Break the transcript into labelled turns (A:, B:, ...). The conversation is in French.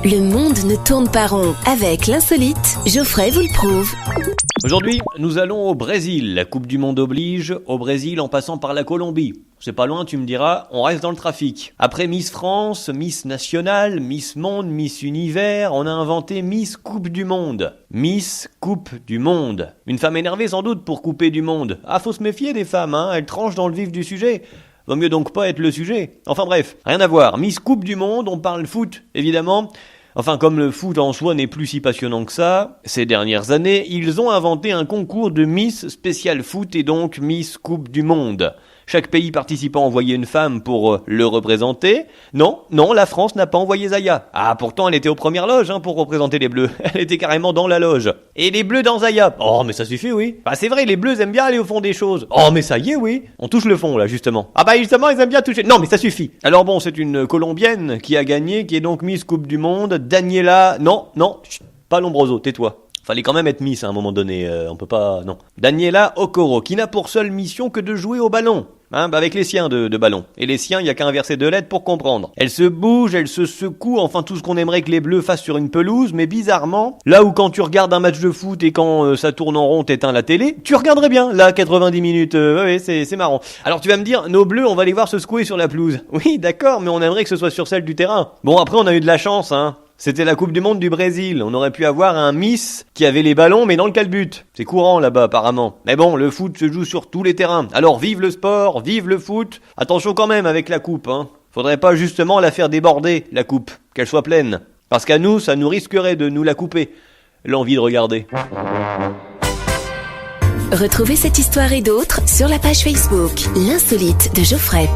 A: Le monde ne tourne pas rond. Avec l'insolite, Geoffrey vous le prouve.
B: Aujourd'hui, nous allons au Brésil. La Coupe du Monde oblige, au Brésil en passant par la Colombie. C'est pas loin, tu me diras, on reste dans le trafic. Après Miss France, Miss Nationale, Miss Monde, Miss Univers, on a inventé Miss Coupe du Monde. Miss Coupe du Monde. Une femme énervée sans doute pour couper du monde. Ah, faut se méfier des femmes, hein, elles tranchent dans le vif du sujet. Vaut mieux donc pas être le sujet. Enfin bref, rien à voir. Miss Coupe du Monde, on parle foot, évidemment. Enfin, comme le foot en soi n'est plus si passionnant que ça, ces dernières années, ils ont inventé un concours de Miss spécial foot et donc Miss Coupe du Monde. Chaque pays participant envoyait une femme pour le représenter. Non, la France n'a pas envoyé Zaya. Ah, pourtant elle était aux premières loges pour représenter les Bleus. Elle était carrément dans la loge. Et les Bleus dans Zaya. Oh, mais ça suffit, oui. Bah c'est vrai, les Bleus aiment bien aller au fond des choses. Oh, mais ça y est, oui. On touche le fond, là, justement. Ah bah justement, ils aiment bien toucher. Non, mais ça suffit. Alors bon, c'est une Colombienne qui a gagné, qui est donc Miss Coupe du Monde. Daniela... Non, chut, pas Lombroso, tais-toi. Fallait quand même être Miss à un moment donné, on peut pas... Non. Daniela Okoro, qui n'a pour seule mission que de jouer au ballon. Avec les siens de ballon. Et les siens, il y a qu'à inverser 2 lettres pour comprendre. Elle se bouge, elle se secoue, enfin tout ce qu'on aimerait que les Bleus fassent sur une pelouse, mais bizarrement, là où quand tu regardes un match de foot et quand ça tourne en rond, t'éteins la télé, tu regarderais bien, là, 90 minutes, ouais, c'est marrant. Alors tu vas me dire, nos Bleus, on va les voir se secouer sur la pelouse. Oui, d'accord, mais on aimerait que ce soit sur celle du terrain. Bon, après on a eu de la chance, C'était la Coupe du Monde du Brésil. On aurait pu avoir un Miss qui avait les ballons mais dans le calbut. C'est courant là-bas apparemment. Mais bon, le foot se joue sur tous les terrains. Alors vive le sport, vive le foot. Attention quand même avec la coupe. Faudrait pas justement la faire déborder, la coupe. Qu'elle soit pleine. Parce qu'à nous, ça nous risquerait de nous la couper. L'envie de regarder.
A: Retrouvez cette histoire et d'autres sur la page Facebook L'Insolite de Geoffrey.